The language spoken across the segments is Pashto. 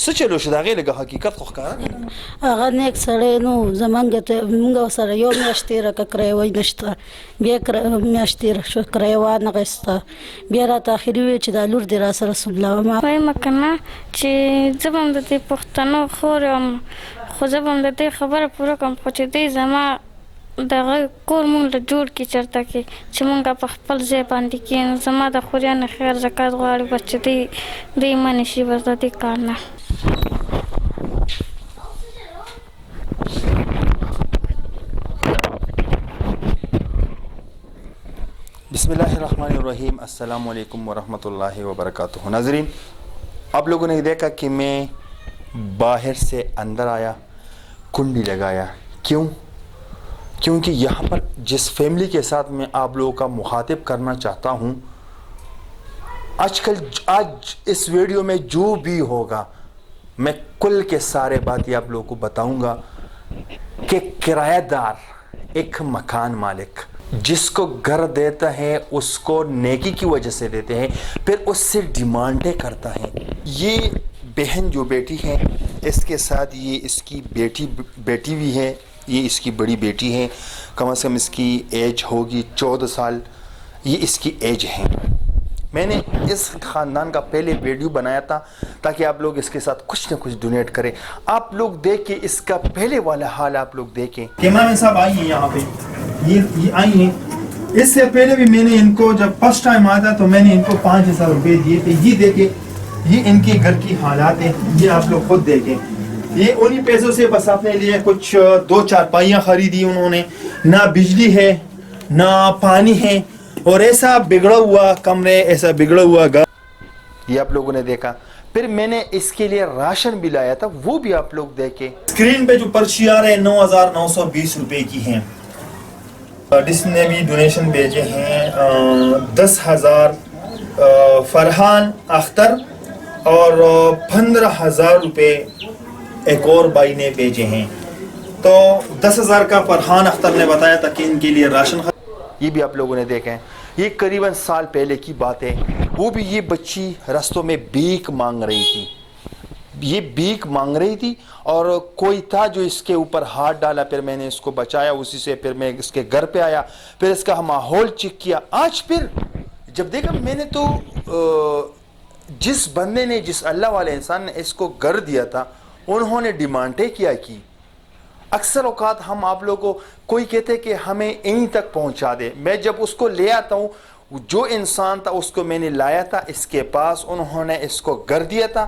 څه چلو شو د هغې لږه حقیقت خو ښکاره کړه. هغه نیک سړی نو زمونږ ته مونږ سره یو میاشت تېره کړه کرایه نشته بیا میاشت تېره شوه کرایه وانغېسته بیا راته اخري وویل چې دا لور دې راسره سولوه وایم که نه چې زه به هم د دې پښتنو خور یم خو زه به هم د دې خبره پوره کړم خو چې دی زما دغه کور مونږ له جوړ کړي چېرته کې چې مونږ په خپل ځای باندې کښېنو زما د خوریانو خیر زکات غواړي بس چې دی منې شي بس د دې کار نه. بسم اللہ الرحمن الرحیم. السلام علیکم ورحمۃ اللہ وبرکاتہ. ناظرین آپ لوگوں نے دیکھا کہ میں باہر سے اندر آیا کنڈی لگایا. کیونکہ یہاں پر جس فیملی کے ساتھ میں آپ لوگوں کا مخاطب کرنا چاہتا ہوں آج اس ویڈیو میں جو بھی ہوگا میں کل کے سارے باتیں آپ لوگوں کو بتاؤں گا کہ کرایہ دار ایک مکان مالک جس کو گھر دیتا ہے اس کو نیکی کی وجہ سے دیتے ہیں پھر اس سے ڈیمانڈیں کرتا ہے. یہ بہن جو بیٹی ہے اس کے ساتھ یہ اس کی بیٹی بھی ہے. یہ اس کی بڑی بیٹی ہے. کم از کم اس کی ایج ہوگی 14 سال. یہ اس کی ایج ہے. میں نے اس خاندان کا پہلے ویڈیو بنایا تھا تاکہ آپ لوگ اس کے ساتھ کچھ نہ کچھ ڈونیٹ کریں. آپ لوگ دیکھیں اس کا پہلے والا حال آپ لوگ دیکھیں. کیمرہ مین صاحب آئیے یہاں پہ. یہ آئی ہیں. اس سے پہلے بھی میں نے ان کو جب فرسٹ ٹائم آیا تھا تو میں نے ان کو 5,000 روپے دیے تھے. یہ دیکھیں یہ ان کے گھر کی حالات ہیں. یہ آپ لوگ خود دیکھیں. یہ انہی پیسوں سے بس اپنے لیے کچھ 2 چارپائیاں خریدی انہوں نے. نہ بجلی ہے نہ پانی ہے اور ایسا بگڑا ہوا کمرے ایسا بگڑا ہوا گھر. یہ آپ لوگوں نے دیکھا. پھر میں نے اس کے لیے راشن بھی لایا تھا وہ بھی آپ لوگ دیکھیں. اسکرین پہ جو پرچی آ رہے ہیں 9,920 روپے کی ہیں. جس نے بھی ڈونیشن بھیجے ہیں 10,000 فرحان اختر اور 15,000 روپے ایک اور بھائی نے بھیجے ہیں. تو 10,000 کا فرحان اختر نے بتایا تھا کہ ان کے لیے راشن یہ بھی آپ لوگوں نے دیکھا ہے. یہ قریباً سال پہلے کی بات ہے. وہ بھی یہ بچی رستوں میں بھیک مانگ رہی تھی. یہ بھیک مانگ رہی تھی اور کوئی تھا جو اس کے اوپر ہاتھ ڈالا. پھر میں نے اس کو بچایا. اسی سے پھر میں اس کے گھر پہ آیا. پھر اس کا ماحول چیک کیا. آج پھر جب دیکھا میں نے تو جس بندے نے جس اللہ والے انسان نے اس کو گھر دیا تھا انہوں نے ڈیمانڈیں کیا کی. اکثر اوقات ہم آپ لوگوں کو کوئی کہتے کہ ہمیں یہیں تک پہنچا دے. میں جب اس کو لے آتا ہوں جو انسان تھا اس کو میں نے لایا تھا اس کے پاس. انہوں نے اس کو گھر دیا تھا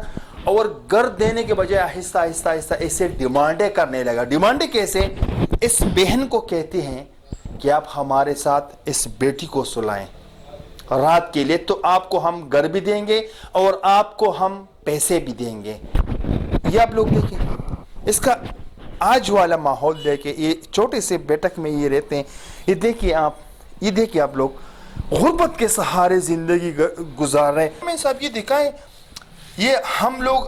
اور گھر دینے کے بجائے آہستہ آہستہ آہستہ ایسے ڈیمانڈیں کرنے لگا. ڈیمانڈیں کیسے؟ اس بہن کو کہتے ہیں کہ آپ ہمارے ساتھ اس بیٹی کو سلائیں رات کے لیے تو آپ کو ہم گھر بھی دیں گے اور آپ کو ہم پیسے بھی دیں گے. یہ آپ لوگ دیکھیں اس کا آج والا ماحول دیکھیں. یہ چھوٹے سے بیٹک میں یہ رہتے ہیں. یہ دیکھیں آپ لوگ غربت کے سہارے زندگی گزار رہے ہیں. میں صاحب یہ دکھائیں یہ ہم لوگ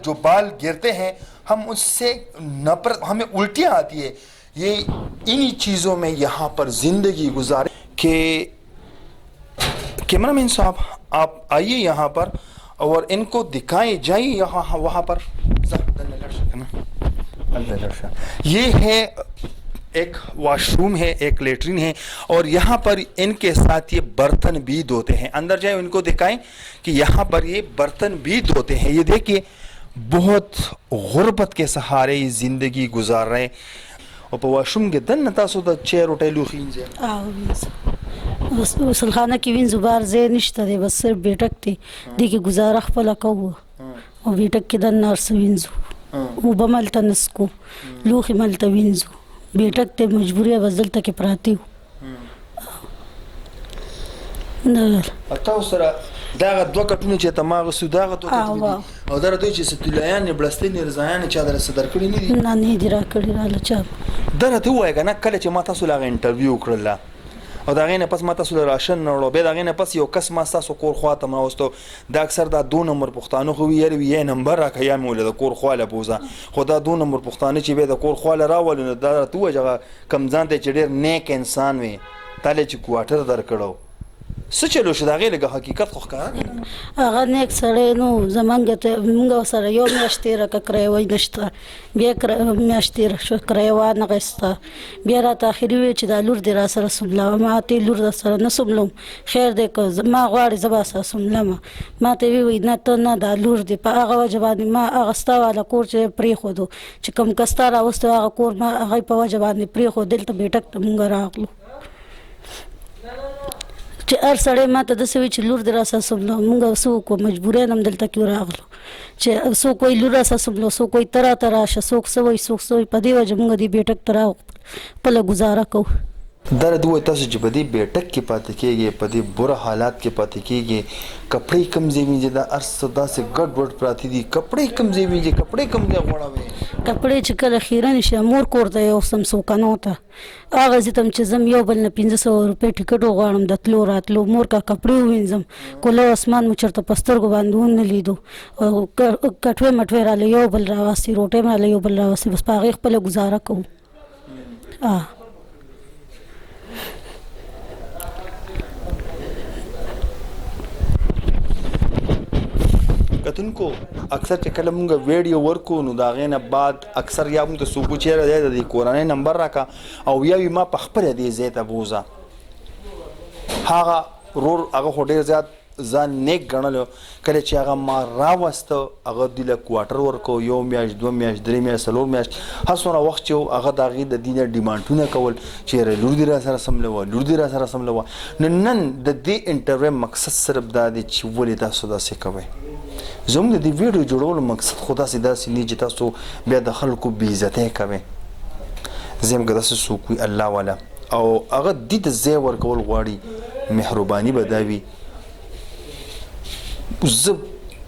جو بال گرتے ہیں ہم اس سے ہمیں الٹیاں آتی ہے. یہ انہی چیزوں میں یہاں پر زندگی گزارے. کہ کیمرہ مین صاحب آپ آئیے یہاں پر اور ان کو دکھائیں. جائیے یہاں وہاں پر. یہ ہے ایک واش روم ہے ایک لیٹرین ہے اور یہاں پر ان کے ساتھ یہ برتن بھی دھوتے ہیں. اندر جائیں ان کو دکھائیں کہ یہاں پر یہ برتن بھی دھوتے ہیں. یہ دیکھیے بہت غربت کے سہارے یہ زندگی گزار رہے ہیں. اور په واش روم کې دننه تاسو د چیر او ټیلو خینځه غسل خانه کې وینځو بار ځای نشته دی بس صرف بیټک دی دې کې ګزاره خپله کوو او بیټک کې دننه هر څه وینځو اوبه ملته نسکو لوښي ملته وینځو بیټک ته مجبوري بس دلته کې پراته وو. تاسو سره داغه دوه کټونه چې ته ما غوښتو داغه دوه کټونه او دا دوی چې ستولیان بلستین رضایان چا در صدر کړی نه دي. نه دي را کړی را لچا دا ته وای کنه کله چې ما تاسو لاغه انټرویو کړل او دا غینه پس ما تاسو راشن نړو به دا غینه پس یو کس ما تاسو کور خواته ما واستو دا اکثر دا 2 نمبر پښتانه خو یې نمبر راکیا مولا د کور خواله بوزا خو دا 2 نمبر پښتانه چې به د کور خواله راول نو دا ته وجه کم ځان ته چې ډیر نیک انسان وي تاله چې کوارټر در کړو څه چلو شو د هغې لږه حقیقت خو ښکاره هغه نیک سړی نو زمونږ ته مونږ سره یو میاشت تېره کړه کرایه وی نشته بیا میاشت تېره شوه کرایه وانغېسته بیا راته اخري وویل چې دا لور دې را سره سملوه ما ته لور در سره نه سملوم خیر دی که ما غواړې زه به سره سملمه ما ته ویې وایي نه ته نه دا لور دی په هغه وجه باندې ما هغه ستا والا کور چې پرېښودو چې کوم کس تا راوستی هغه کور ما هغې په وجه باندې پرېښود دلته بیټک ته مونږ راغلو چې هر سړی ما ته داسې وایي چې لور دې را سره سملو مونږ څه وکړو مجبوریان هم دلته کې راغلو چې څوک وایي لور را سره سملو څوک وایي ته راته راشه څوک څه وایي څوک څه وایي په دې وجه مونږ دې بیټک ته خپله گزاره کوو دا راته ووایي تاسو چې په دې بیټک کې پاتې کېږئ په دې بره حالات کې پاتې کېږئ کپړې کوم ځای وینځي دا هر څه داسې ګډ وډ پراته دي کپړې کوم ځای وینځي کپړې کوم ځای غوړوئ کپړې چې کله خیره نشي مور کور ته یو سم سوکنو ته هغه ځای ته چې زم یو بل نه 500 روپۍ ټیکټ وغواړم د تلو راتلو مور کا کپړې ووینځم کولو اسمان مو چېرته په سترګو باندې ونه لیدو کټوې مټوې راله یو بل راوستي روټۍ راله یو بل راوستي بس په هغې خپله ګزاره کوو کتونکو اکثر چې کله مونږ ویډیو ورکو نو د هغې نه بعد اکثر یا مونږ ته څوک چېرې دی د دې کورنۍ نمبر راکړه او یا وي ما په خپله دې ځای ته بوځه هغه ورور هغه خو ډېر زیات ځان نیک ګڼلو کله چې هغه ما راوسته هغه دوی له کوارټر ورکو یو میاشت دوه میاشت درې میاشت څلور میاشت هر څومره وخت چې هغه د هغې د دې نه ډیمانډونه کول چې لور دې را سره سملوه لور دې را سره سملوه نن د دې انټرویو مقصد صرف دا دی چې ولې تاسو داسې کوئ زموږ د دې ویډیو جوړولو مقصد خو داسې نه چې تاسو بیا د خلکو بېعزتۍ کوئ زه یم که داسې څوک وي الله والا او هغه دې ته ځای ورکول غواړي مهرباني به دا وي زه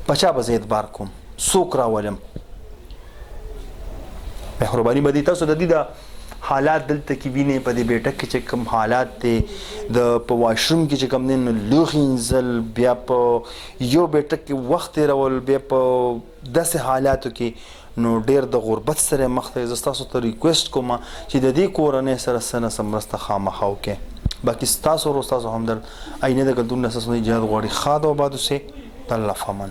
په چا به زه اعتبار کوم څوک راولم مهرباني به دې تاسو د دې د حالات دلته کې وینئ په دې بیټک کې چې کوم حالات دی د په واشروم کې چې کوم دی نو لوښي انځل بیا په یو بیټک کې وخت تېرول بیا په داسې حالاتو کې نو ډېر د غربت سره مخ ته زه ستاسو ته ریکویسټ کوم چې د دې کورنۍ سره څه نه څه مرسته خامخا وکړئ باقي ستاسو ورو ستاسو همدرد آینده د ګلدون نه ستاسو نه اجازه غواړي ښاد او آباد اوسئ د الله په امان